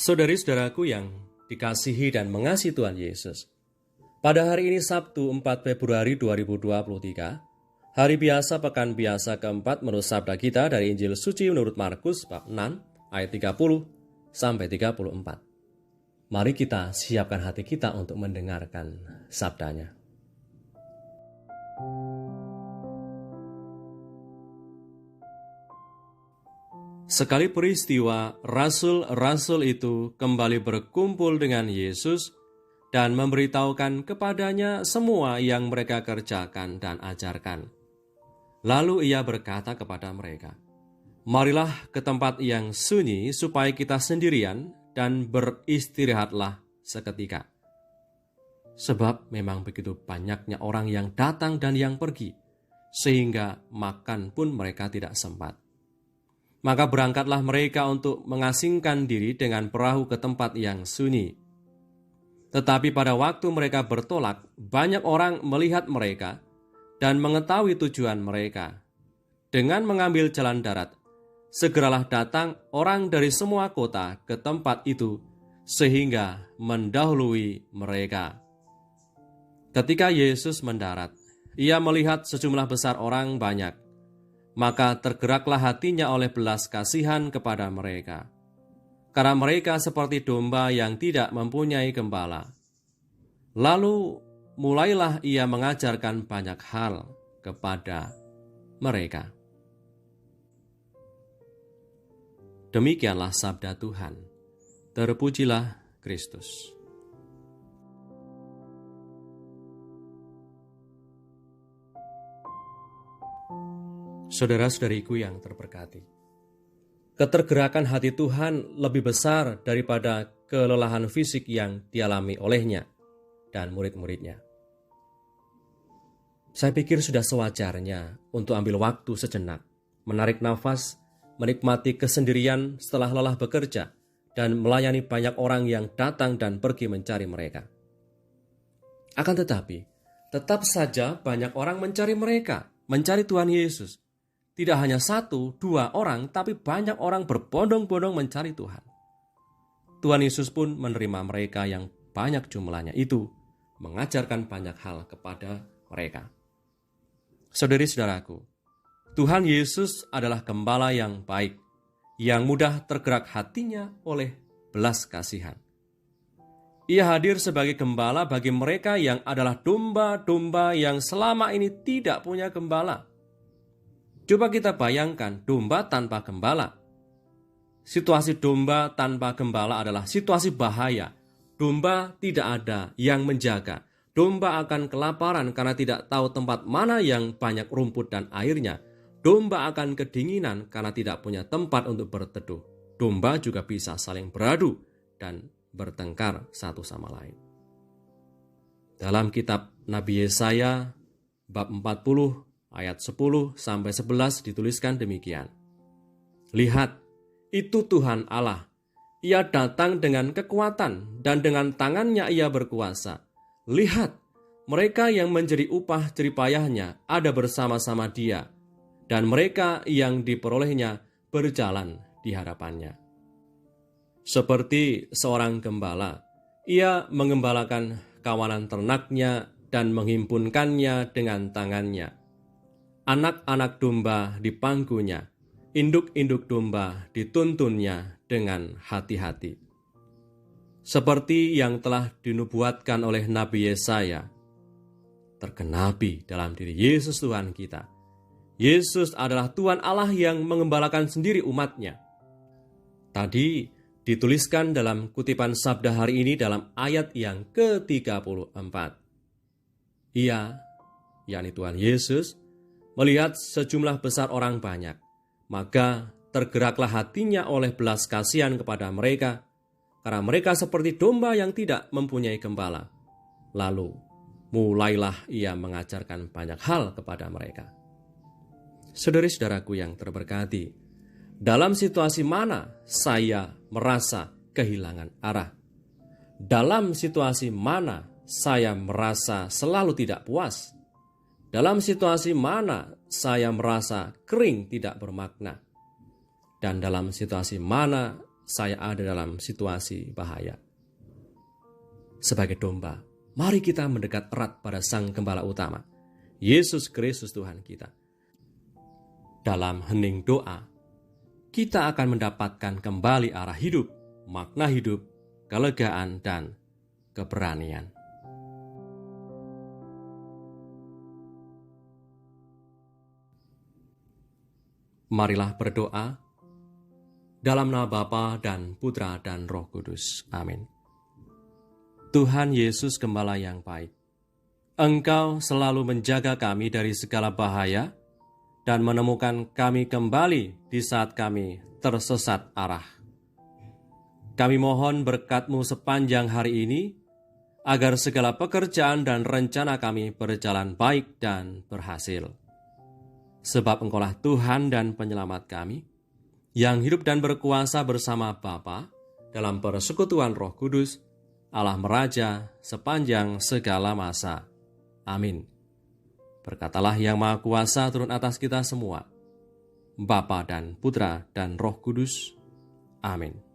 Saudari-saudaraku yang dikasihi dan mengasihi Tuhan Yesus, pada hari ini Sabtu 4 Februari 2023, hari biasa pekan biasa keempat menurut sabda kita dari Injil Suci menurut Markus bab 6 ayat 30 sampai 34. Mari kita siapkan hati kita untuk mendengarkan sabdanya. Sekali peristiwa, rasul-rasul itu kembali berkumpul dengan Yesus dan memberitahukan kepadanya semua yang mereka kerjakan dan ajarkan. Lalu ia berkata kepada mereka, "Marilah ke tempat yang sunyi supaya kita sendirian dan beristirahatlah seketika. Sebab memang begitu banyaknya orang yang datang dan yang pergi, sehingga makan pun mereka tidak sempat. Maka berangkatlah mereka untuk mengasingkan diri dengan perahu ke tempat yang sunyi. Tetapi pada waktu mereka bertolak, banyak orang melihat mereka dan mengetahui tujuan mereka. Dengan mengambil jalan darat, segeralah datang orang dari semua kota ke tempat itu, sehingga mendahului mereka. Ketika Yesus mendarat, ia melihat sejumlah besar orang banyak. Maka tergeraklah hatinya oleh belas kasihan kepada mereka, karena mereka seperti domba yang tidak mempunyai gembala. Lalu mulailah ia mengajarkan banyak hal kepada mereka." Demikianlah sabda Tuhan. Terpujilah Kristus. Saudara-saudariku yang terberkati, ketergerakan hati Tuhan lebih besar daripada kelelahan fisik yang dialami olehnya dan murid-muridnya. Saya pikir sudah sewajarnya untuk ambil waktu sejenak, menarik nafas, menikmati kesendirian setelah lelah bekerja, dan melayani banyak orang yang datang dan pergi mencari mereka. Akan tetapi, tetap saja banyak orang mencari mereka, mencari Tuhan Yesus. Tidak hanya 1, 2 orang, tapi banyak orang berbondong-bondong mencari Tuhan. Tuhan Yesus pun menerima mereka yang banyak jumlahnya itu, mengajarkan banyak hal kepada mereka. Saudari-saudaraku, Tuhan Yesus adalah gembala yang baik, yang mudah tergerak hatinya oleh belas kasihan. Ia hadir sebagai gembala bagi mereka yang adalah domba-domba yang selama ini tidak punya gembala. Coba kita bayangkan domba tanpa gembala. Situasi domba tanpa gembala adalah situasi bahaya. Domba tidak ada yang menjaga. Domba akan kelaparan karena tidak tahu tempat mana yang banyak rumput dan airnya. Domba akan kedinginan karena tidak punya tempat untuk berteduh. Domba juga bisa saling beradu dan bertengkar satu sama lain. Dalam kitab Nabi Yesaya bab 40 ayat 10 sampai 11 dituliskan demikian. "Lihat, itu Tuhan Allah. Ia datang dengan kekuatan dan dengan tangannya ia berkuasa. Lihat, mereka yang menjadi upah jeripayahnya ada bersama-sama dia, dan mereka yang diperolehnya berjalan di hadapannya." Seperti seorang gembala, ia mengembalakan kawanan ternaknya dan menghimpunkannya dengan tangannya. Anak-anak domba dipangkunya, induk-induk domba dituntunnya dengan hati-hati. Seperti yang telah dinubuatkan oleh Nabi Yesaya, tergenapi dalam diri Yesus Tuhan kita. Yesus adalah Tuhan Allah yang mengembalakan sendiri umatnya. Tadi dituliskan dalam kutipan sabda hari ini dalam ayat yang ke-34. Ia, yakni Tuhan Yesus, melihat sejumlah besar orang banyak, maka tergeraklah hatinya oleh belas kasihan kepada mereka, karena mereka seperti domba yang tidak mempunyai gembala. Lalu mulailah ia mengajarkan banyak hal kepada mereka. Saudari-saudaraku yang terberkati, dalam situasi mana saya merasa kehilangan arah? Dalam situasi mana saya merasa selalu tidak puas? Dalam situasi mana saya merasa kering tidak bermakna? Dan dalam situasi mana saya ada dalam situasi bahaya. Sebagai domba, mari kita mendekat erat pada Sang Gembala Utama, Yesus Kristus Tuhan kita. Dalam hening doa, kita akan mendapatkan kembali arah hidup, makna hidup, kelegaan, dan keberanian. Marilah berdoa dalam nama Bapa dan Putra dan Roh Kudus. Amin. Tuhan Yesus Gembala yang baik, Engkau selalu menjaga kami dari segala bahaya dan menemukan kami kembali di saat kami tersesat arah. Kami mohon berkat-Mu sepanjang hari ini, agar segala pekerjaan dan rencana kami berjalan baik dan berhasil. Sebab Engkaulah Tuhan dan Penyelamat kami, yang hidup dan berkuasa bersama Bapa dalam persekutuan Roh Kudus, Allah Meraja sepanjang segala masa. Amin. Berkatalah Yang Maha Kuasa turun atas kita semua, Bapa dan Putra dan Roh Kudus. Amin.